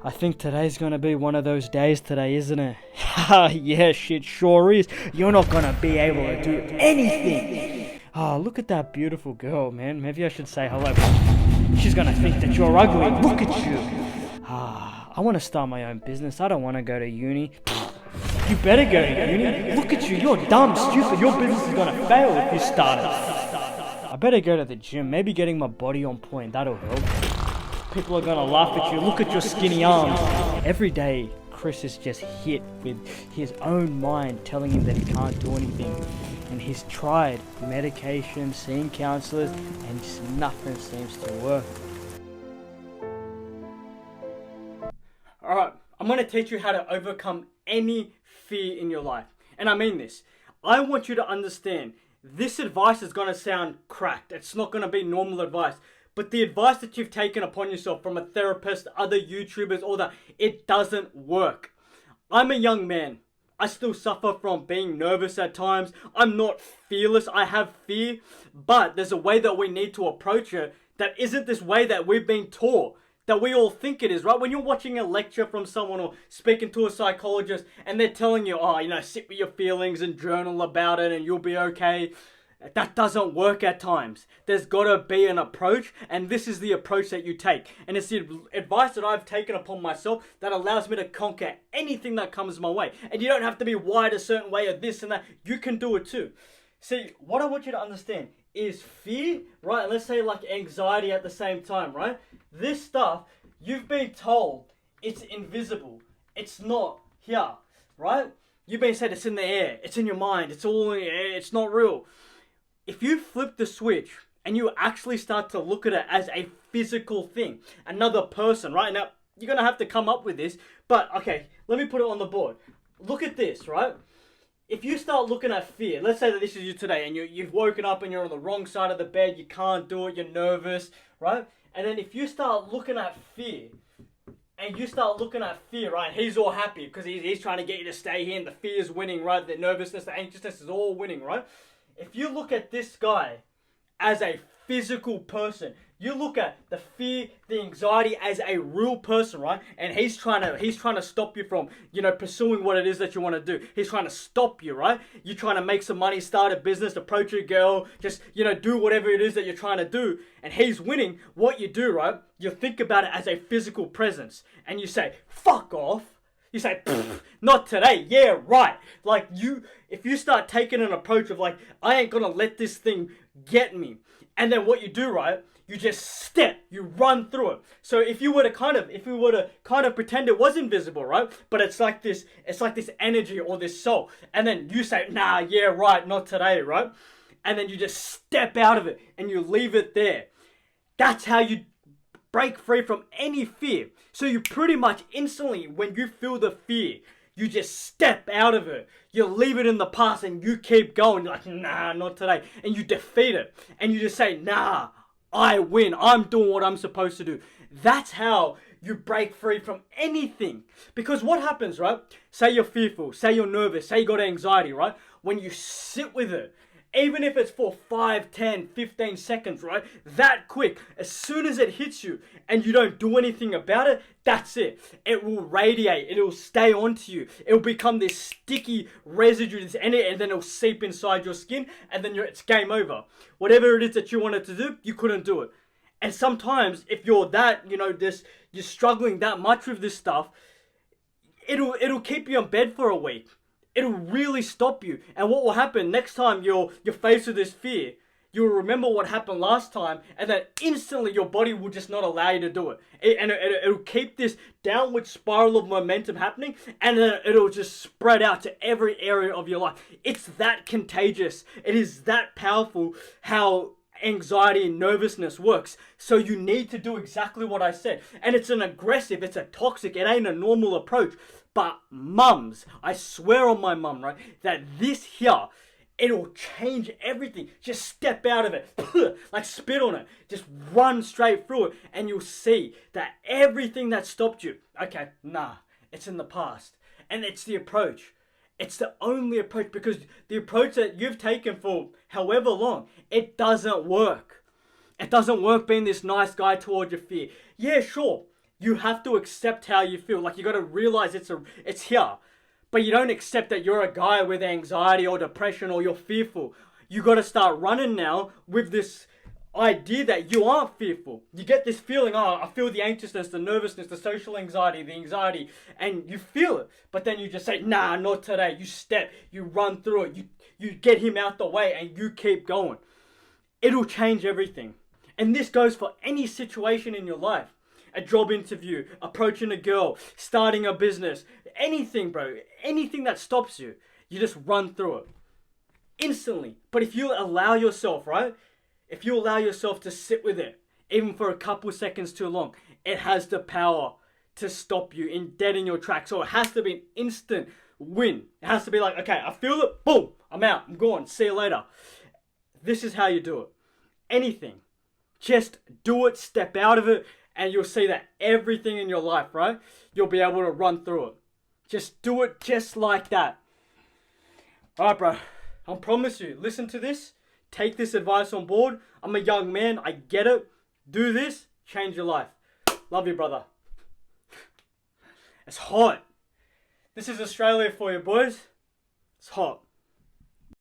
I think today's gonna be one of those days today, isn't it? Ha, yeah, shit sure is. You're not gonna be able to do anything. Oh, look at that beautiful girl, man. Maybe I should say hello. She's gonna think that you're ugly. Look at you. I want to start my own business. I don't want to go to uni. You better go to uni. Look at you. You're dumb, stupid. Your business is gonna fail if you start it. I better go to the gym. Maybe getting my body on point. That'll help. People are gonna laugh at you. Look at your skinny arms. Every day, Chris is just hit with his own mind telling him that he can't do anything. And he's tried medication, seeing counselors, and just nothing seems to work. Alright, I'm gonna teach you how to overcome any fear in your life. And I mean this. I want you to understand, this advice is gonna sound cracked. It's not gonna be normal advice. But the advice that you've taken upon yourself from a therapist, other YouTubers, all that, it doesn't work. I'm a young man. I still suffer from being nervous at times. I'm not fearless. I have fear. But there's a way that we need to approach it that isn't this way that we've been taught, that we all think it is, right? When you're watching a lecture from someone or speaking to a psychologist and they're telling you, sit with your feelings and journal about it and you'll be okay. That doesn't work at times. There's got to be an approach, and this is the approach that you take. And it's the advice that I've taken upon myself that allows me to conquer anything that comes my way. And you don't have to be wired a certain way or this and that. You can do it too. See, what I want you to understand is fear, right? Let's say like anxiety at the same time, right? This stuff, you've been told it's invisible. It's not here, right? You've been said it's in the air. It's in your mind. It's all in the air. It's not real. If you flip the switch and you actually start to look at it as a physical thing, another person, right? Now, you're going to have to come up with this, but okay, let me put it on the board. Look at this, right? If you start looking at fear, let's say that this is you today and you've woken up and you're on the wrong side of the bed, you can't do it, you're nervous, right? And then if you start looking at fear, right? He's all happy because he's trying to get you to stay here and the fear's winning, right? The nervousness, the anxiousness is all winning, right? If you look at this guy as a physical person, you look at the fear, the anxiety as a real person, right? And he's trying to stop you from, pursuing what it is that you want to do. He's trying to stop you, right? You're trying to make some money, start a business, approach a girl, just, do whatever it is that you're trying to do. And he's winning. What you do, right? You think about it as a physical presence. And you say, fuck off. You say, not today. Yeah, right. Like if you start taking an approach of like, I ain't gonna let this thing get me. And then what you do, right? You just step, you run through it. So if you were to kind of pretend it was invisible, right? But it's like this energy or this soul. And then you say, nah, yeah, right, not today, right? And then you just step out of it and you leave it there. That's how you break free from any fear. So you pretty much instantly, when you feel the fear, you just step out of it. You leave it in the past and you keep going. You're like, nah, not today. And you defeat it. And you just say, nah, I win. I'm doing what I'm supposed to do. That's how you break free from anything. Because what happens, right? Say you're fearful. Say you're nervous. Say you got anxiety, right? When you sit with it, even if it's for 5, 10, 15 seconds, right? That quick, as soon as it hits you and you don't do anything about it, that's it. It will radiate. It will stay onto you. It will become this sticky residue, and then it'll seep inside your skin, and then it's game over. Whatever it is that you wanted to do, you couldn't do it. And sometimes, if you're that, you're struggling that much with this stuff, it'll keep you in bed for a week. It'll really stop you. And what will happen next time you're faced with this fear, you'll remember what happened last time, and then instantly your body will just not allow you to do it. It'll keep this downward spiral of momentum happening, and then it'll just spread out to every area of your life. It's that contagious. It is that powerful how anxiety and nervousness works. So you need to do exactly what I said. And it's it's a toxic, it ain't a normal approach. But mums, I swear on my mum, right, that this here, it'll change everything. Just step out of it, like spit on it. Just run straight through it, and you'll see that everything that stopped you, okay, nah, it's in the past. And it's the approach. It's the only approach, because the approach that you've taken for however long, it doesn't work. It doesn't work being this nice guy toward your fear. Yeah, sure. You have to accept how you feel. Like, you got to realize it's here. But you don't accept that you're a guy with anxiety or depression or you're fearful. You got to start running now with this idea that you aren't fearful. You get this feeling, oh, I feel the anxiousness, the nervousness, the social anxiety, the anxiety, and you feel it. But then you just say, nah, not today. You step, you run through it, you get him out the way, and you keep going. It'll change everything. And this goes for any situation in your life. A job interview, approaching a girl, starting a business, anything, bro. Anything that stops you, you just run through it instantly. But if you allow yourself, right? If you allow yourself to sit with it, even for a couple seconds too long, it has the power to stop you dead in your tracks. So it has to be an instant win. It has to be like, okay, I feel it, boom, I'm out, I'm gone, see you later. This is how you do it. Anything. Just do it, step out of it, and you'll see that everything in your life, right? You'll be able to run through it. Just do it just like that. Alright, bro. I promise you, listen to this. Take this advice on board. I'm a young man. I get it. Do this. Change your life. Love you, brother. It's hot. This is Australia for you, boys. It's hot.